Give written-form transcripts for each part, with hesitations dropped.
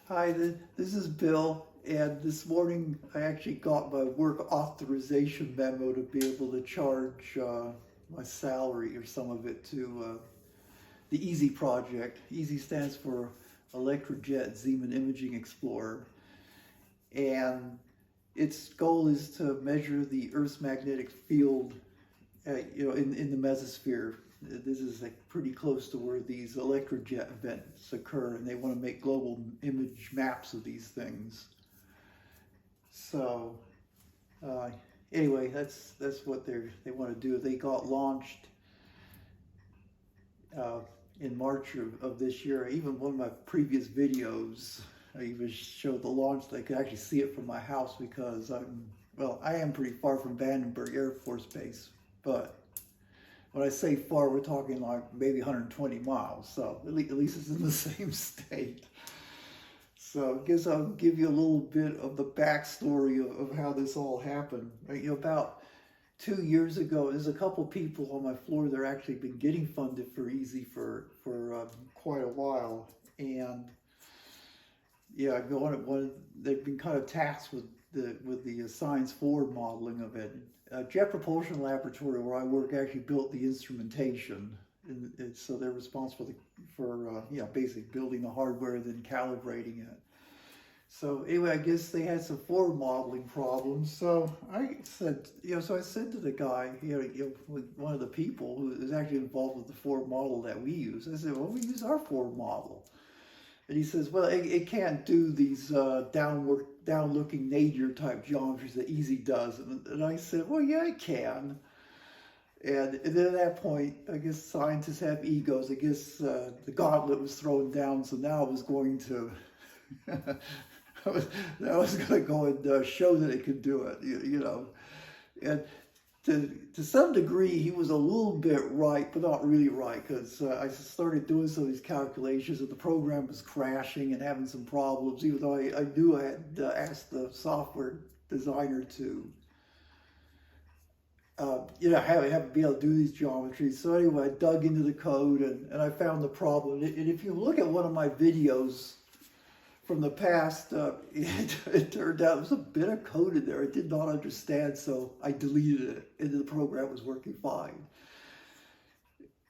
Hi, this is Bill, and this morning I actually got my work authorization memo to be able to charge my salary or some of it to the EASY project. EASY stands for Electrojet Zeeman Imaging Explorer, and its goal is to measure the Earth's magnetic field, in the mesosphere. This is like pretty close to where these electrojet events occur, and they want to make global image maps of these things. So uh, anyway, that's what they want to do. They got launched uh, in March of this year. Even one of my previous videos, I even showed the launch. I could actually see it from my house because I am pretty far from Vandenberg Air Force Base, but when I say far, we're talking like maybe 120 miles. So at least it's in the same state. So I guess I'll give you a little bit of the backstory of how this all happened. Right? About 2 years ago, there's a couple people on my floor that are actually been getting funded for EASY for quite a while, and yeah, they've been kind of tasked with the Science 4 modeling of it. Jet Propulsion Laboratory, where I work, actually built the instrumentation, and so they're responsible for basically building the hardware and then calibrating it. So anyway, I guess they had some forward modeling problems. So I said, so I said to the guy, one of the people who is actually involved with the forward model that we use, I said, well, we use our forward model. And he says, well, it can't do these down-looking nadir type geometries that EASY does. And I said, well, yeah, it can. And then at that point, I guess scientists have egos. I guess the gauntlet was thrown down, so now I was going to I was going to go and show that it could do it, And to some degree, he was a little bit right, but not really right, because I started doing some of these calculations, and the program was crashing and having some problems, even though I knew I had asked the software designer to be able to do these geometries. So anyway, I dug into the code and I found the problem. And if you look at one of my videos from the past, it turned out there was a bit of code in there I did not understand, so I deleted it, and the program was working fine.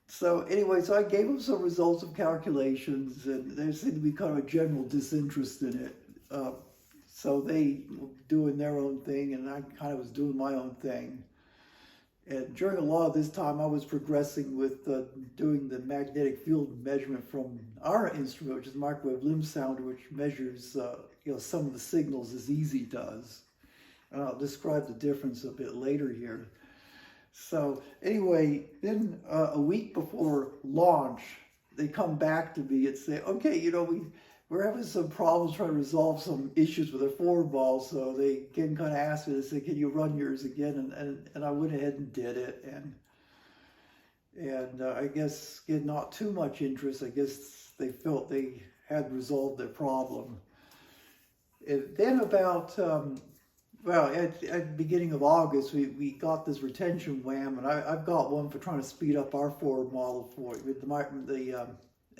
So anyway, so I gave them some results of calculations, and there seemed to be kind of a general disinterest in it. So they were doing their own thing, and I kind of was doing my own thing. And during a lot of this time, I was progressing with doing the magnetic field measurement from our instrument, which is the microwave limb sounder, which measures some of the signals as EASY does. And I'll describe the difference a bit later here. So anyway, then a week before launch, they come back to me and say, okay, we're having some problems trying to resolve some issues with our forward ball, so they again kind of asked me, they said, can you run yours again? And I went ahead and did it, and I guess again, not too much interest. I guess they felt they had resolved their problem. And then about at the beginning of August, we got this retention WAM, and I've got one for trying to speed up our forward model for it with the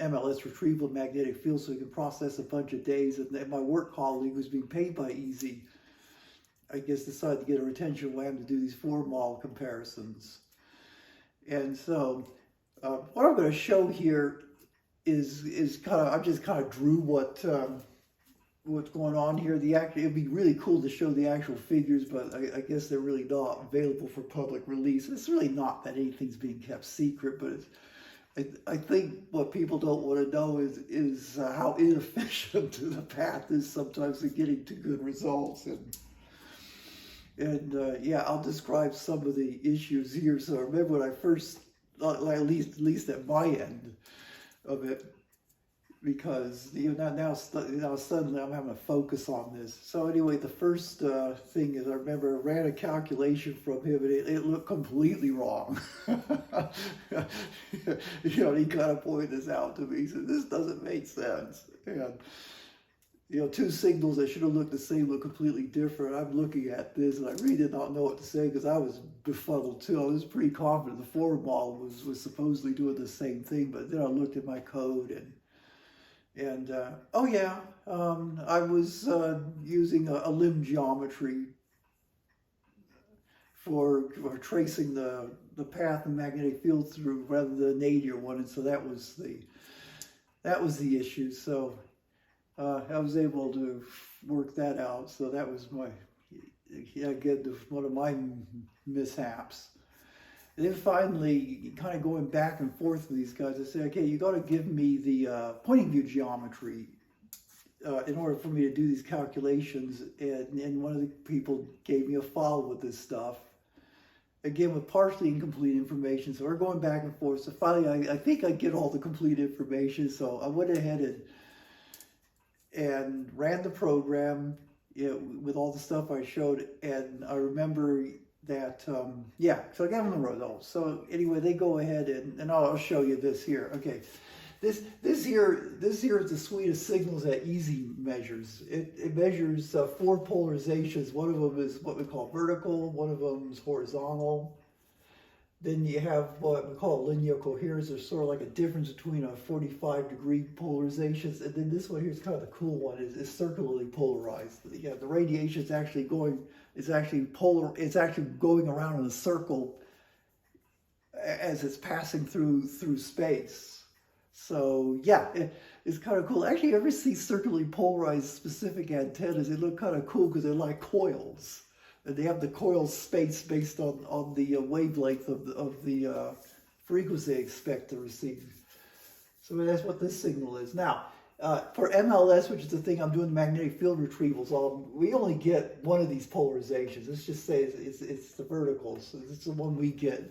MLS retrieval magnetic field, so we can process a bunch of days. And my work colleague, who's being paid by EASY, I guess decided to get a retention WAM to do these forward model comparisons. And so what I'm going to show here is kind of, I just kind of drew what's going on here. It'd be really cool to show the actual figures, but I guess they're really not available for public release. It's really not that anything's being kept secret, but I think what people don't want to know is how inefficient the path is sometimes in getting to good results. And yeah, I'll describe some of the issues here. So remember when I first, at least at my end of it, because now suddenly I'm having to focus on this. So anyway, the first thing is I remember I ran a calculation from him, and it looked completely wrong. And he kind of pointed this out to me. He said, this doesn't make sense. And two signals that should have looked the same look completely different. I'm looking at this, and I really did not know what to say because I was befuddled too. I was pretty confident the forward model was supposedly doing the same thing, but then I looked at my code, and And oh yeah, I was using a limb geometry for tracing the path of magnetic field through rather than a nadir one, and so that was the issue. So I was able to work that out. So that was again one of my mishaps. And then finally, kind of going back and forth with these guys, I said, okay, you got to give me the pointing view geometry in order for me to do these calculations. And one of the people gave me a file with this stuff, again with partially incomplete information. So we're going back and forth. So finally, I think I get all the complete information. So I went ahead and ran the program, with all the stuff I showed, and I remember that, yeah, so I got them the results. So anyway, they go ahead and I'll show you this here. Okay, this here is the suite of signals that EASY measures. It measures 4 polarizations. One of them is what we call vertical, one of them is horizontal. Then you have what we call linear coherence. There's sort of like a difference between a 45-degree polarizations. And then this one here is kind of the cool one, is circularly polarized. Yeah, the radiation is actually going around in a circle as it's passing through space. So yeah, it's kind of cool. Actually, you ever see circularly polarized specific antennas? They look kind of cool because they're like coils. And they have the coil space based on the wavelength of the frequency they expect to receive. So that's what this signal is. Now, for MLS, which is the thing I'm doing the magnetic field retrievals on, we only get one of these polarizations. Let's just say it's the vertical. So it's the one we get.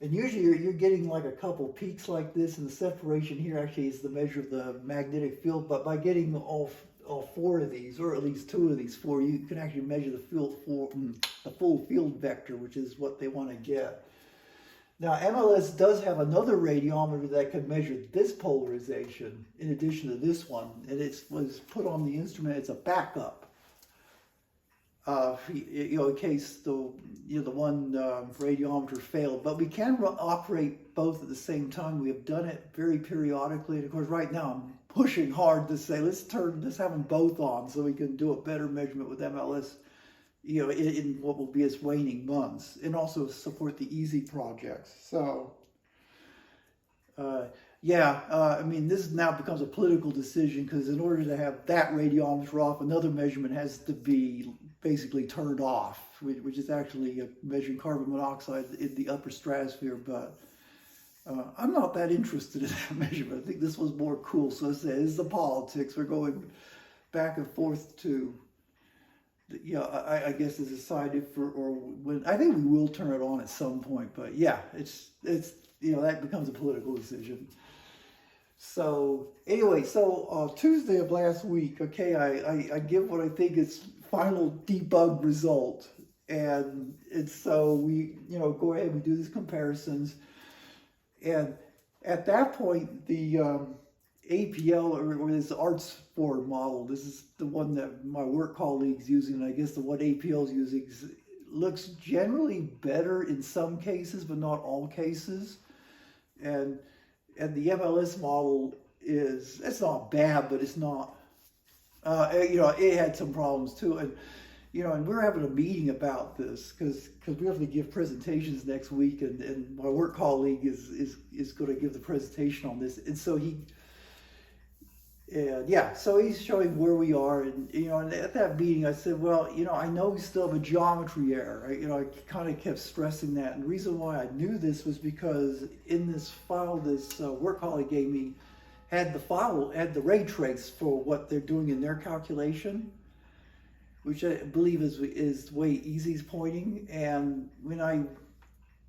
And usually you're getting like a couple peaks like this, and the separation here actually is the measure of the magnetic field. But by getting all 4 of these, or at least 2 of these 4, you can actually measure the full field vector, which is what they want to get. Now, MLS does have another radiometer that can measure this polarization in addition to this one, and it was put on the instrument. It's a backup, in case the one radiometer failed. But we can operate both at the same time. We have done it very periodically, and of course, right now I'm pushing hard to say let's have them both on so we can do a better measurement with MLS, in what will be its waning months, and also support the EASY projects. So I mean, this now becomes a political decision, because in order to have that radiometer off, another measurement has to be basically turned off, which is actually measuring carbon monoxide in the upper stratosphere. But I'm not that interested in that measurement. I think this was more cool. So this is the politics. We're going back and forth to, I guess it's decided or when, I think we will turn it on at some point. But yeah, it's that becomes a political decision. So anyway, Tuesday of last week, okay, I give what I think is final debug result, and so we go ahead, we do these comparisons. And at that point, the APL, or this ArtsForm model, this is the one that my work colleague's using, and I guess the one APL's using, looks generally better in some cases, but not all cases. And the MLS model it's not bad, but it's not, it had some problems too. And we're having a meeting about this because we have to give presentations next week, and my work colleague is going to give the presentation on this. And so so he's showing where we are, and and at that meeting I said, well, I know we still have a geometry error. I kind of kept stressing that, and the reason why I knew this was because in this file this work colleague gave me had the ray trace for what they're doing in their calculation, which I believe is the way EASY's pointing. And when I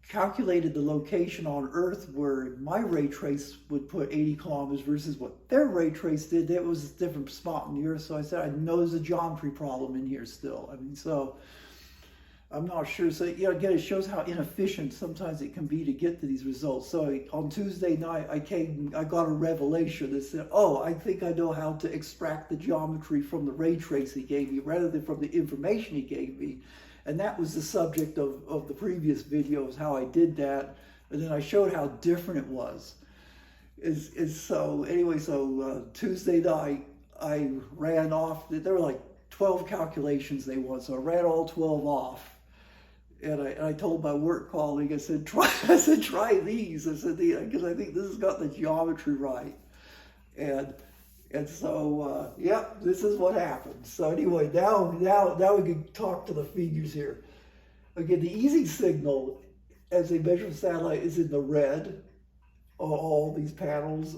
calculated the location on Earth where my ray trace would put 80 kilometers versus what their ray trace did, it was a different spot in the Earth. So I said, I know there's a geometry problem in here still. I mean, so I'm not sure. So again, it shows how inefficient sometimes it can be to get to these results. So on Tuesday night, I got a revelation that said, oh, I think I know how to extract the geometry from the ray trace he gave me rather than from the information he gave me. And that was the subject of the previous videos, how I did that. And then I showed how different it was. is so anyway. So Tuesday night, I ran off. There were like 12 calculations they want, so I ran all 12 off. And I told my work colleague, I said, try these. I said, because I think this has got the geometry right. And so, yeah, this is what happened. So anyway, now we can talk to the figures here. Again, the easy signal, as they measure the satellite, is in the red, all these panels.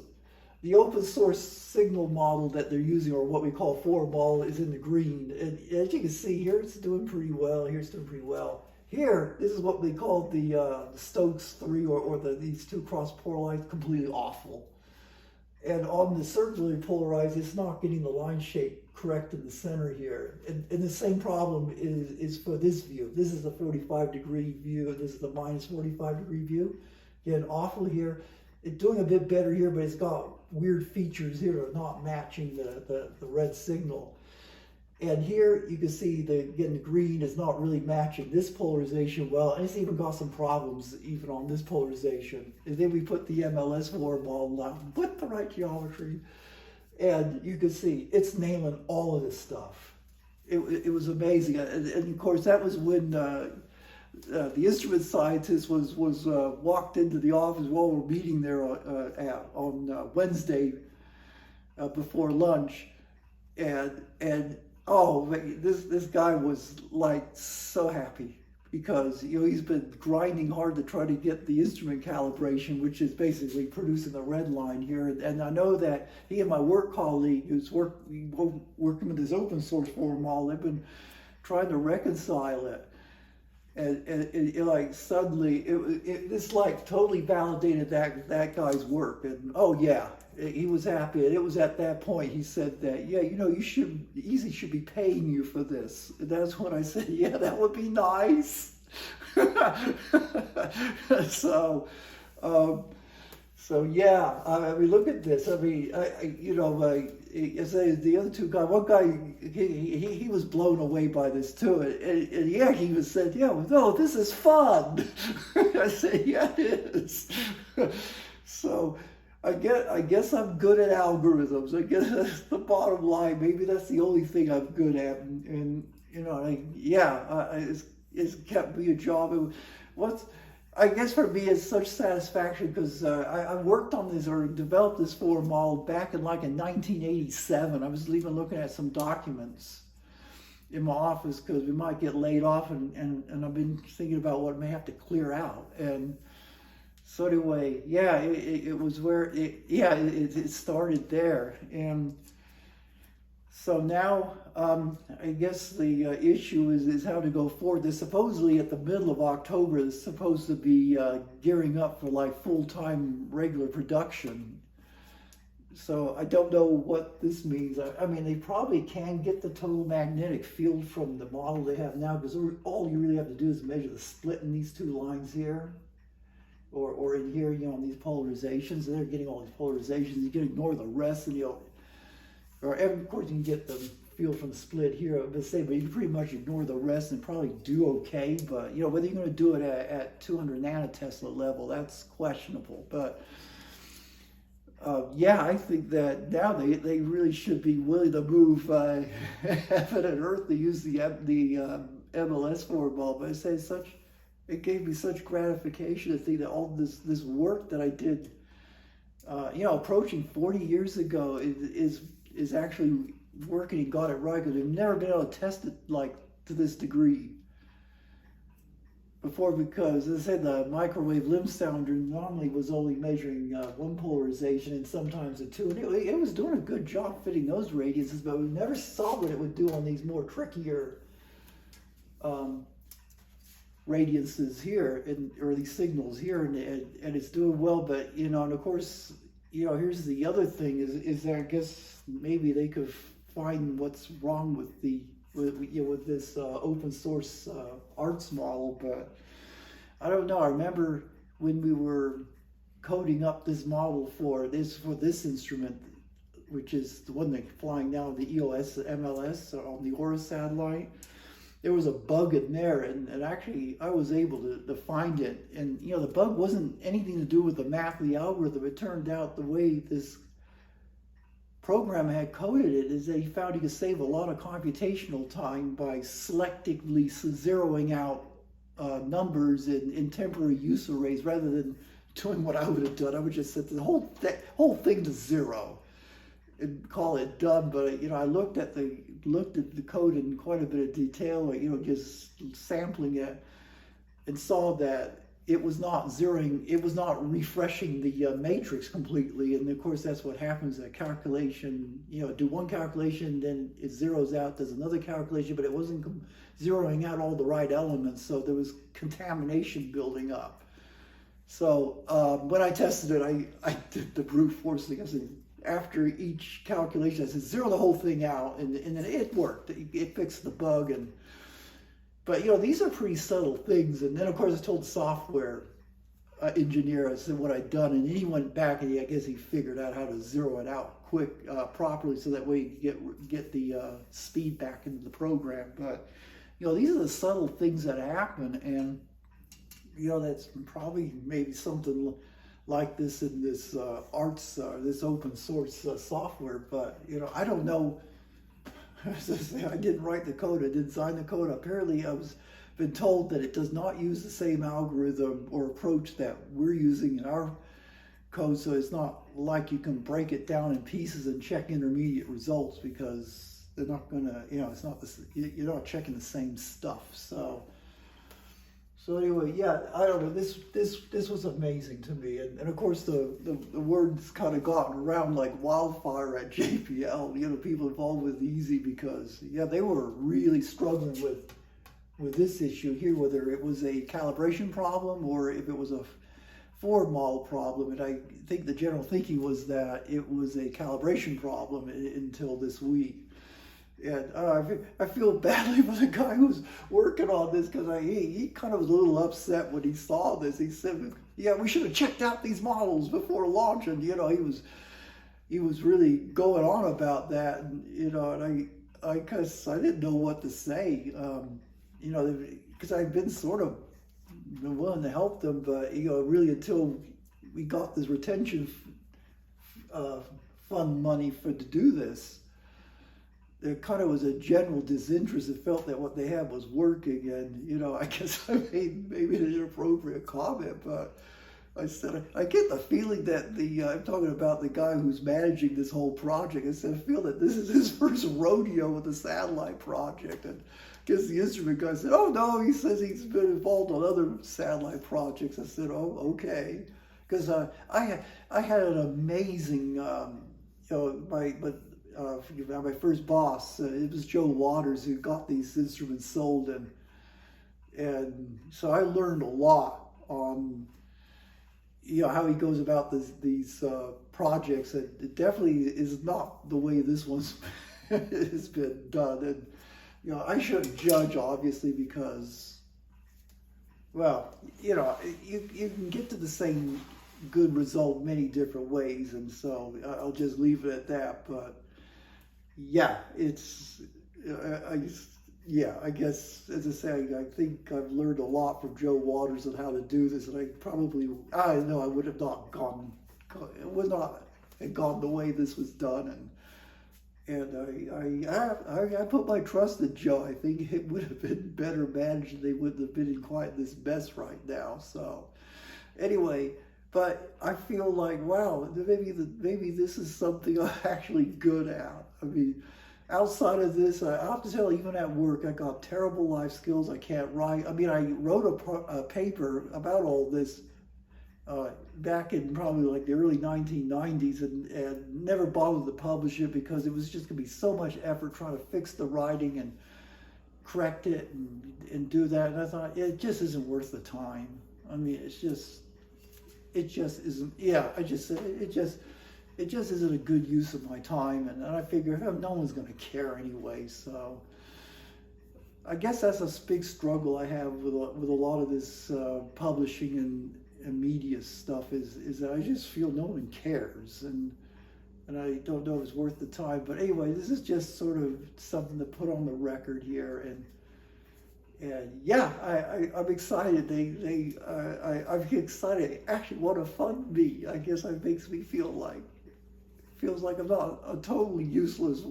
The open source signal model that they're using, or what we call forward model, is in the green. And as you can see, here it's doing pretty well, here it's doing pretty well. Here, this is what they call the Stokes 3, or these two cross polarized, completely awful. And on the circularly polarized, it's not getting the line shape correct in the center here. And the same problem is for this view. This is the 45-degree view, and this is the minus 45-degree view. Again, awful here. It's doing a bit better here, but it's got weird features here that are not matching the red signal. And here you can see the green is not really matching this polarization well, and it's even got some problems even on this polarization. And then we put the MLS forward model down, put the right geometry, and you can see it's nailing all of this stuff. It was amazing, and of course that was when the instrument scientist was walked into the office while we're meeting there on Wednesday before lunch, and oh, this guy was like so happy because he's been grinding hard to try to get the instrument calibration, which is basically producing the red line here. And I know that he and my work colleague, who's working with this open source forward model, they've been trying to reconcile it. And it like suddenly this like totally validated that guy's work. And oh yeah, he was happy. And it was at that point he said that, yeah, EASY should be paying you for this. And that's when I said, yeah, that would be nice. So yeah, I mean, look at this. I mean, as the other two guys, one guy, he was blown away by this too. And yeah, he was said, yeah, no, this is fun. I said, yeah, it is. So I guess I'm good at algorithms. I guess that's the bottom line. Maybe that's the only thing I'm good at. And it's kept me a job. I guess for me it's such satisfaction because I worked on this or developed this forward model back in 1987. I was even looking at some documents in my office because we might get laid off, and I've been thinking about what I may have to clear out. And so anyway, yeah, it was where it started there. And so now, I guess the issue is how to go forward. They're supposedly at the middle of October, it's supposed to be gearing up for like full-time regular production. So I don't know what this means. I mean, they probably can get the total magnetic field from the model they have now, because all you really have to do is measure the split in these two lines here, or in here, on these polarizations. And they're getting all these polarizations. You can ignore the rest, and or of course you can get the field from the split here, but you can pretty much ignore the rest and probably do okay. But whether you're going to do it at 200 nanotesla level, that's questionable. But yeah, I think that now they really should be willing to move heaven and earth to use the MLS forward model. But I say it gave me such gratification to think that all this work that I did, approaching 40 years ago is actually working and got it right, because we've never been able to test it like to this degree before, because as I said, the microwave limb sounder normally was only measuring one polarization and sometimes a two, and it was doing a good job fitting those radiuses, but we never saw what it would do on these more trickier radiances here, or these signals here, and it's doing well. But and of course, here's the other thing is that I guess maybe they could find what's wrong with this open source arts model. But I don't know. I remember when we were coding up this model for this instrument, which is the one that's flying now, the EOS MLS on the Aura satellite. there was a bug in there, and actually I was able to find it. And the bug wasn't anything to do with the math of the algorithm. It turned out the way this program had coded it is that he found he could save a lot of computational time by selectively zeroing out numbers in temporary use arrays rather than doing what I would have done. I would just set the whole thing to 0 and call it done. But I looked at the code in quite a bit of detail, just sampling it, and saw that it was not zeroing, it was not refreshing the matrix completely. And of course, that's what happens. A calculation, do one calculation, then it zeroes out, does another calculation, but it wasn't zeroing out all the right elements. So there was contamination building up. So when I tested it, I did the brute force thing. I said, after each calculation, I said, zero the whole thing out, and then it worked. It fixed the bug. But these are pretty subtle things. And then of course I told the software engineer, I said what I'd done, and then he went back and I guess he figured out how to zero it out quick, properly, so that way you get the speed back into the program. But these are the subtle things that happen, and that's probably maybe something like this in this arts, this open source software. But I don't know. I didn't write the code, I didn't sign the code. Apparently I was been told that it does not use the same algorithm or approach that we're using in our code, so it's not like you can break it down in pieces and check intermediate results, because they're not gonna, it's not this, you're not checking the same stuff. So anyway, yeah, I don't know, this was amazing to me. And of course the word's kind of gotten around like wildfire at JPL, people involved with Easy, because they were really struggling with this issue here, whether it was a calibration problem or if it was a Ford model problem. And I think the general thinking was that it was a calibration problem until this week. And I feel badly for the guy who's working on this, because he kind of was a little upset when he saw this. He said, "Yeah, we should have checked out these models before launch." And he was really going on about that. And and I didn't know what to say. Because I've been sort of willing to help them, but really until we got this retention fund money to do this, there kind of was a general disinterest. It felt that what they had was working, and I guess I made maybe an inappropriate comment, but I said I get the feeling that I'm talking about the guy who's managing this whole project. I said I feel that this is his first rodeo with the satellite project, and I guess the instrument guy said, "Oh no," he says he's been involved on other satellite projects. I said, "Oh, okay," because I had an amazing my first boss, it was Joe Waters, who got these instruments sold, and so I learned a lot on how he goes about these projects. And it definitely is not the way this one's has been done. And I shouldn't judge, obviously, because you can get to the same good result many different ways, and so I'll just leave it at that. But yeah, I guess, as I say, I think I've learned a lot from Joe Waters on how to do this, and I know I would have not gone, it would not have gone the way this was done, and I put my trust in Joe. I think it would have been better managed, and they wouldn't have been in quite this mess right now. So anyway. But I feel like, wow, maybe this is something I'm actually good at. I mean, outside of this, I have to tell you, even at work, I got terrible life skills. I can't write. I mean, I wrote a paper about all this back in probably like the early 1990s, and never bothered to publish it because it was just going to be so much effort trying to fix the writing and correct it and do that. And I thought, it just isn't worth the time. I mean, it just isn't. Yeah, it just isn't a good use of my time, and I figure no one's going to care anyway. So I guess that's a big struggle I have with a lot of this publishing and media stuff is that I just feel no one cares, and I don't know if it's worth the time. But anyway, this is just sort of something to put on the record here, and And yeah, I'm excited. I'm excited. They actually want to fund me. I guess that makes me feels like I'm not a totally useless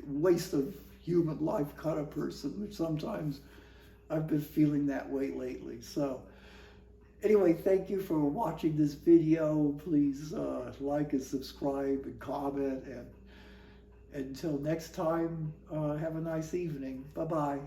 waste of human life kind of person, which sometimes I've been feeling that way lately. So anyway, thank you for watching this video. Please like and subscribe and comment. And until next time, have a nice evening. Bye-bye.